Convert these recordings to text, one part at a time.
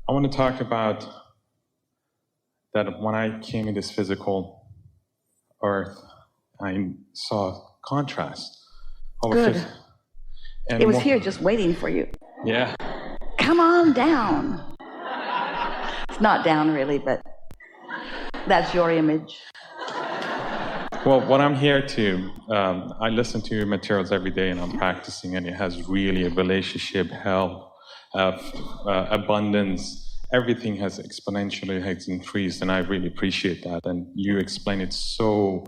I want to talk about that when I came in this physical earth, I saw contrast. Good. It was here just waiting for you. Yeah. Come on down. It's not down really, but that's your image. Well, what I'm here to, I listen to your materials every day and I'm practicing, and it has really a relationship, health, abundance, everything has exponentially has increased, and I really appreciate that. And you explain it so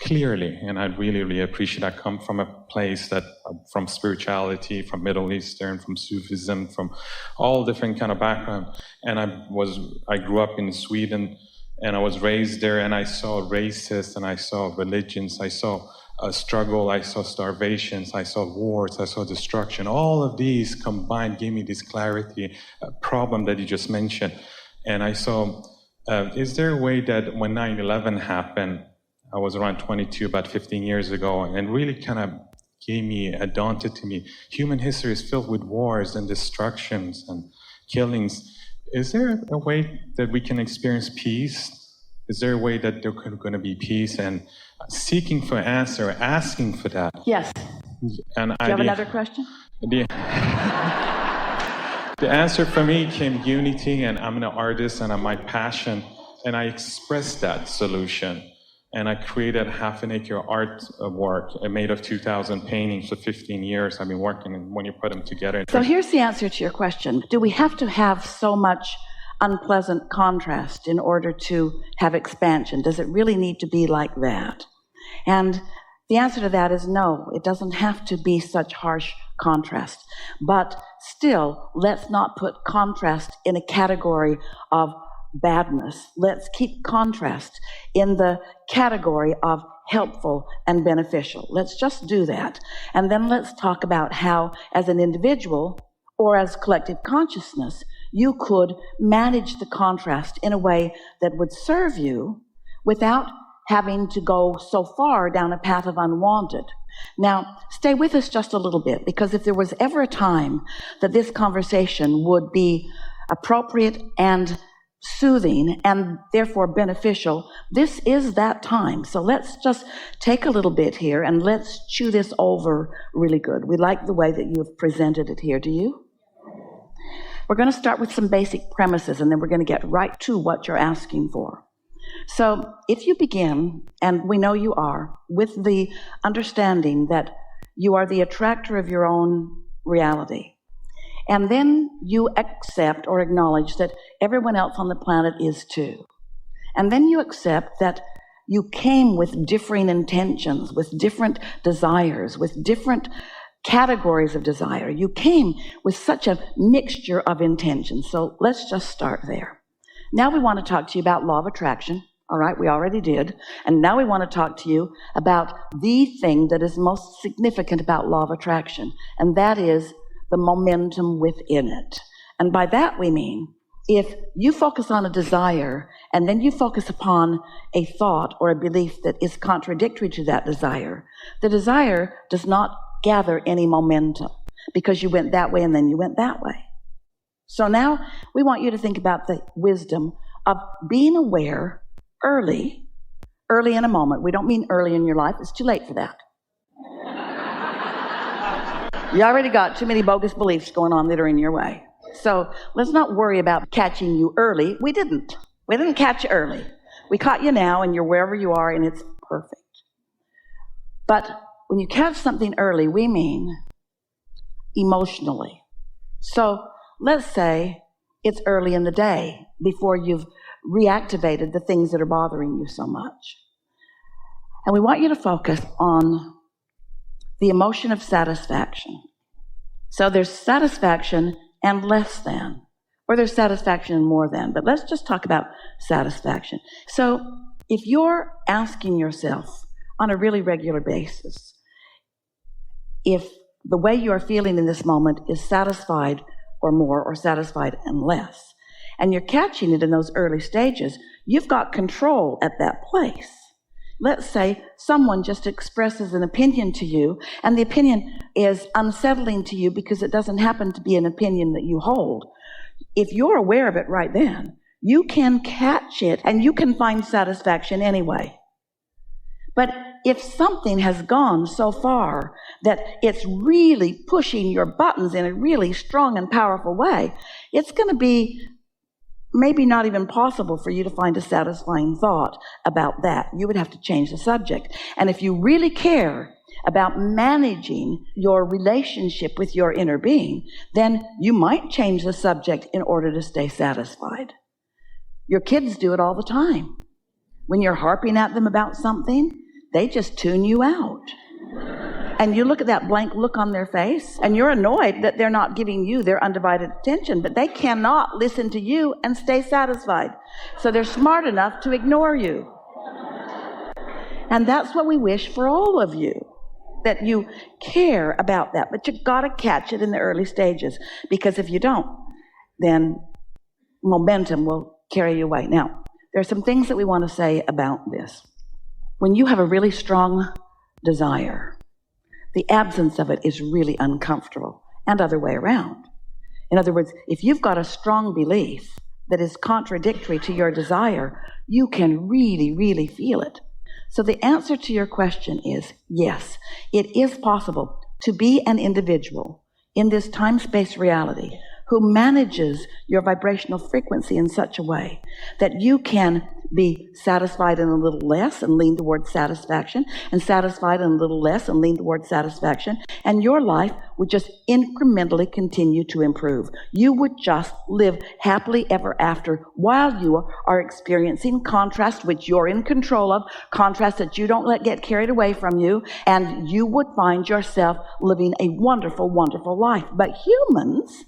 clearly, and I really, really appreciate. I come from a place that, from spirituality, from Middle Eastern, from Sufism, from all different kind of background. And I grew up in Sweden, and I was raised there, and I saw races, and I saw religions, I saw a struggle, I saw starvations, I saw wars, I saw destruction. All of these combined gave me this clarity, problem that you just mentioned. And I saw, is there a way that when 9/11 happened, I was around 22, about 15 years ago, and really kind of gave me, daunted to me, human history is filled with wars and destructions and killings. Is there a way that we can experience peace? Is there a way that there's going to be peace? And seeking for answer, asking for that. Yes. And do you have another question? The answer for me came unity, and I'm an artist, and my passion, and I expressed that solution. And I created half an acre artwork made of 2,000 paintings for 15 years. I've been working, and when you put them together. So here's the answer to your question. Do we have to have so much unpleasant contrast in order to have expansion? Does it really need to be like that? And the answer to that is no. It doesn't have to be such harsh contrast. But still, let's not put contrast in a category of badness. Let's keep contrast in the category of helpful and beneficial. Let's just do that. And then let's talk about how, as an individual or as collective consciousness, you could manage the contrast in a way that would serve you without having to go so far down a path of unwanted. Now, stay with us just a little bit, because if there was ever a time that this conversation would be appropriate and soothing and therefore beneficial, this is that time. So let's just take a little bit here and let's chew this over really good. We like the way that you've presented it here. Do you? We're going to start with some basic premises, and then we're going to get right to what you're asking for. So if you begin, and we know you are, with the understanding that you are the attractor of your own reality, and then you accept or acknowledge that everyone else on the planet is too. And then you accept that you came with differing intentions, with different desires, with different categories of desire. You came with such a mixture of intentions. So let's just start there. Now we want to talk to you about law of attraction. All right, we already did. And now we want to talk to you about the thing that is most significant about law of attraction, and that is the momentum within it. And by that we mean, if you focus on a desire and then you focus upon a thought or a belief that is contradictory to that desire, the desire does not gather any momentum because you went that way and then you went that way. So now we want you to think about the wisdom of being aware early in a moment. We don't mean early in your life. It's too late for that. You already got too many bogus beliefs going on that are in your way. So let's not worry about catching you early. We didn't catch you early. We caught you now, and you're wherever you are, and it's perfect. But when you catch something early, we mean emotionally. So let's say it's early in the day before you've reactivated the things that are bothering you so much. And we want you to focus on the emotion of satisfaction. So there's satisfaction and less than, or there's satisfaction and more than, but let's just talk about satisfaction. So if you're asking yourself on a really regular basis, if the way you are feeling in this moment is satisfied or more, or satisfied and less, and you're catching it in those early stages, you've got control at that place. Let's say someone just expresses an opinion to you, and the opinion is unsettling to you because it doesn't happen to be an opinion that you hold. if you're aware of it right then, you can catch it and you can find satisfaction anyway. But if something has gone so far that it's really pushing your buttons in a really strong and powerful way, it's going to be maybe not even possible for you to find a satisfying thought about that. You would have to change the subject. And if you really care about managing your relationship with your inner being, then you might change the subject in order to stay satisfied. Your kids do it all the time. When you're harping at them about something, they just tune you out. And you look at that blank look on their face, and you're annoyed that they're not giving you their undivided attention, but they cannot listen to you and stay satisfied. So they're smart enough to ignore you. And that's what we wish for all of you, that you care about that. But you've got to catch it in the early stages, because if you don't, then momentum will carry you away. Now, there are some things that we want to say about this. When you have a really strong desire, the absence of it is really uncomfortable, and other way around. In other words, if you've got a strong belief that is contradictory to your desire, you can really, really feel it. So the answer to your question is yes, it is possible to be an individual in this time-space reality who manages your vibrational frequency in such a way that you can be satisfied in a little less and lean towards satisfaction, and satisfied in a little less and lean towards satisfaction, and your life would just incrementally continue to improve. You would just live happily ever after while you are experiencing contrast which you're in control of, contrast that you don't let get carried away from you, and you would find yourself living a wonderful, wonderful life. But humans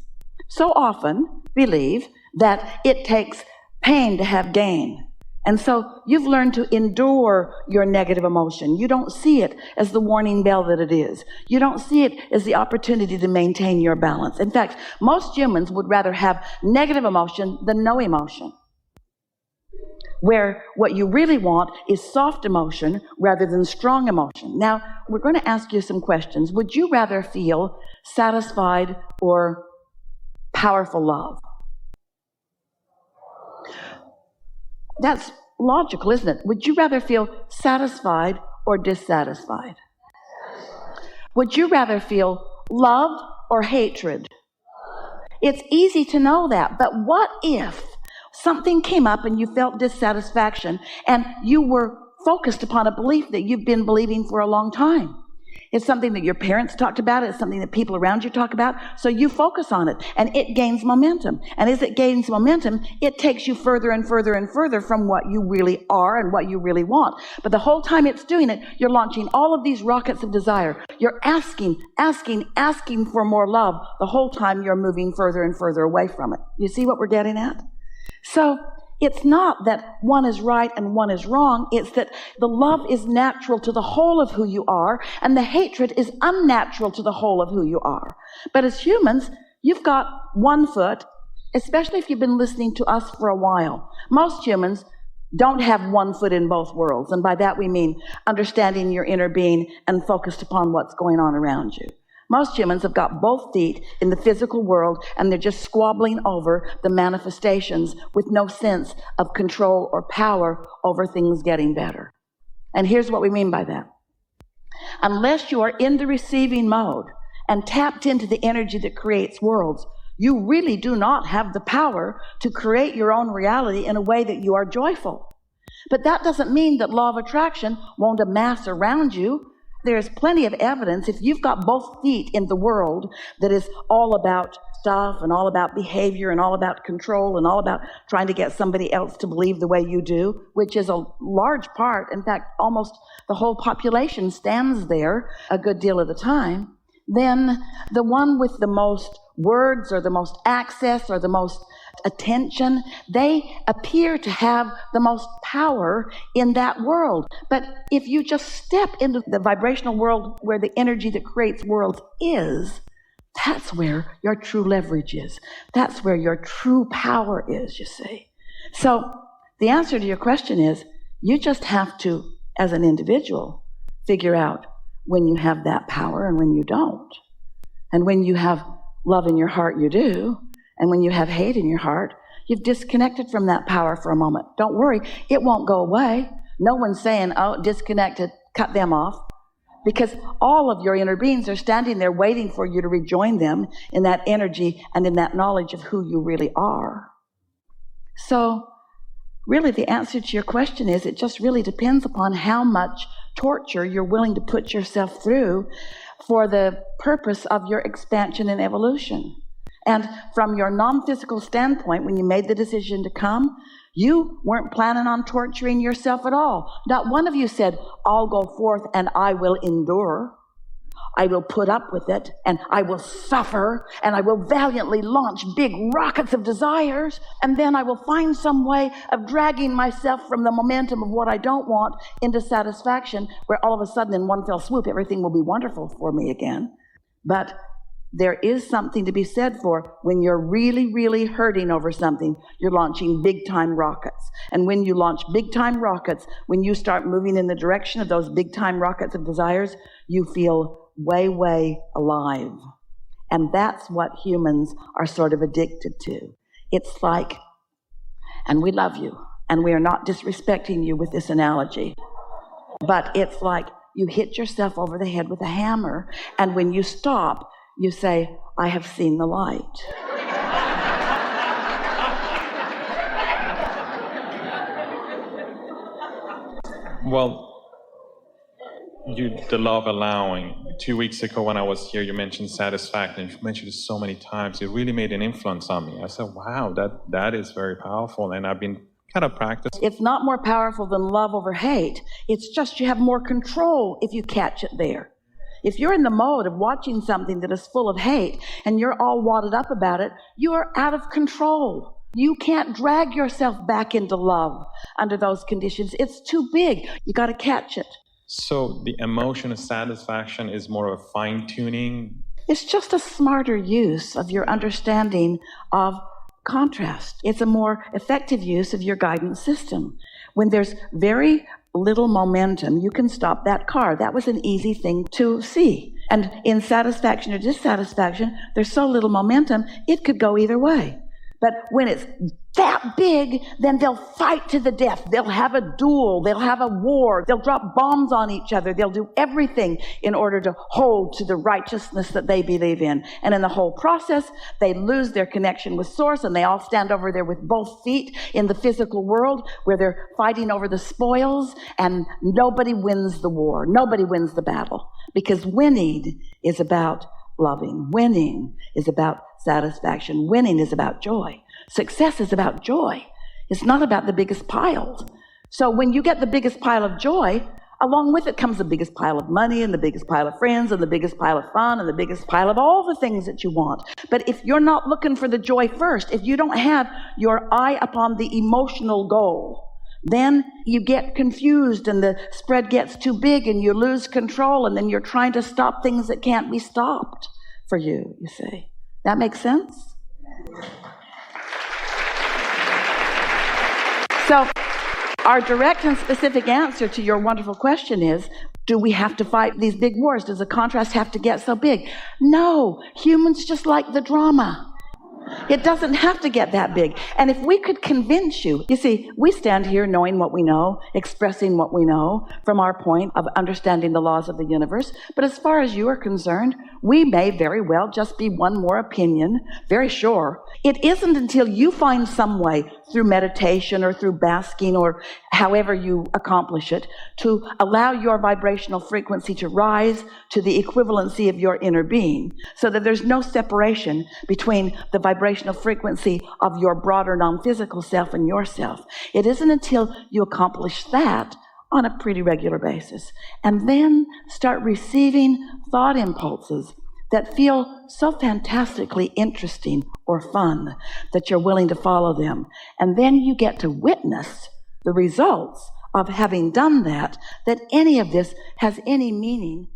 so often believe that it takes pain to have gain. And so you've learned to endure your negative emotion. You don't see it as the warning bell that it is. You don't see it as the opportunity to maintain your balance. In fact, most humans would rather have negative emotion than no emotion, where what you really want is soft emotion rather than strong emotion. Now, we're going to ask you some questions. Would you rather feel satisfied or powerful love? That's logical, isn't it? Would you rather feel satisfied or dissatisfied? Would you rather feel love or hatred? It's easy to know that, but what if something came up and you felt dissatisfaction and you were focused upon a belief that you've been believing for a long time? It's something that your parents talked about. It's something that people around you talk about. So you focus on it, and it gains momentum. And as it gains momentum, it takes you further and further and further from what you really are and what you really want. But the whole time it's doing it, you're launching all of these rockets of desire. You're asking for more love. The whole time you're moving further and further away from it. You see what we're getting at? So it's not that one is right and one is wrong. It's that the love is natural to the whole of who you are, and the hatred is unnatural to the whole of who you are. But as humans, you've got one foot, especially if you've been listening to us for a while. Most humans don't have one foot in both worlds, and by that we mean understanding your inner being and focused upon what's going on around you. Most humans have got both feet in the physical world, and they're just squabbling over the manifestations with no sense of control or power over things getting better. And here's what we mean by that. Unless you are in the receiving mode and tapped into the energy that creates worlds, you really do not have the power to create your own reality in a way that you are joyful. But that doesn't mean that law of attraction won't amass around you. There's plenty of evidence, if you've got both feet in the world that is all about stuff and all about behavior and all about control and all about trying to get somebody else to believe the way you do, which is a large part, in fact, almost the whole population stands there a good deal of the time, then the one with the most words or the most access or the most attention, they appear to have the most power in that world. But if you just step into the vibrational world where the energy that creates worlds is, that's where your true leverage is. That's where your true power is, you see. So the answer to your question is, you just have to, as an individual, figure out when you have that power and when you don't. And when you have love in your heart, you do. And when you have hate in your heart, you've disconnected from that power for a moment. Don't worry, it won't go away. No one's saying, oh, disconnected, cut them off. Because all of your inner beings are standing there waiting for you to rejoin them in that energy and in that knowledge of who you really are. So, really the answer to your question is it just really depends upon how much torture you're willing to put yourself through for the purpose of your expansion and evolution. And from your non-physical standpoint, when you made the decision to come, you weren't planning on torturing yourself at all. Not one of you said, I'll go forth and I will endure. I will put up with it, and I will suffer, and I will valiantly launch big rockets of desires, and then I will find some way of dragging myself from the momentum of what I don't want into satisfaction, where all of a sudden in one fell swoop, everything will be wonderful for me again. But there is something to be said for when you're really, really hurting over something, you're launching big-time rockets. And when you launch big-time rockets, when you start moving in the direction of those big-time rockets of desires, you feel way, way alive. And that's what humans are sort of addicted to. It's like, and we love you, and we are not disrespecting you with this analogy, but it's like you hit yourself over the head with a hammer, and when you stop, you say, I have seen the light. Well, the love allowing. 2 weeks ago when I was here, you mentioned satisfaction. You mentioned it so many times. It really made an influence on me. I said, wow, that is very powerful. And I've been kind of practicing. It's not more powerful than love over hate. It's just you have more control if you catch it there. If you're in the mode of watching something that is full of hate and you're all wadded up about it, you are out of control. You can't drag yourself back into love under those conditions. It's too big. You got to catch it. So the emotion of satisfaction is more of a fine-tuning? It's just a smarter use of your understanding of contrast. It's a more effective use of your guidance system. When there's very little momentum, you can stop that car. That was an easy thing to see. And in satisfaction or dissatisfaction, there's so little momentum, it could go either way. But when it's that big, then they'll fight to the death. They'll have a duel. They'll have a war. They'll drop bombs on each other. They'll do everything in order to hold to the righteousness that they believe in. And in the whole process, they lose their connection with Source, and they all stand over there with both feet in the physical world where they're fighting over the spoils, and nobody wins the war. Nobody wins the battle, because winning is about loving. Winning is about satisfaction. Winning is about joy. Success is about joy. It's not about the biggest pile. So when you get the biggest pile of joy, along with it comes the biggest pile of money and the biggest pile of friends and the biggest pile of fun and the biggest pile of all the things that you want. But if you're not looking for the joy first, if you don't have your eye upon the emotional goal, then you get confused and the spread gets too big and you lose control, and then you're trying to stop things that can't be stopped for you, you see. That makes sense? So our direct and specific answer to your wonderful question is, do we have to fight these big wars? Does the contrast have to get so big? No, humans just like the drama. It doesn't have to get that big. And if we could convince you, you see, we stand here knowing what we know, expressing what we know from our point of understanding the laws of the universe. But as far as you are concerned, we may very well just be one more opinion, very sure. It isn't until you find some way through meditation or through basking or however you accomplish it to allow your vibrational frequency to rise to the equivalency of your inner being, so that there's no separation between the vibrational frequency of your broader non-physical self and yourself. It isn't until you accomplish that on a pretty regular basis and then start receiving thought impulses that feel so fantastically interesting or fun that you're willing to follow them. And then you get to witness the results of having done that, that any of this has any meaning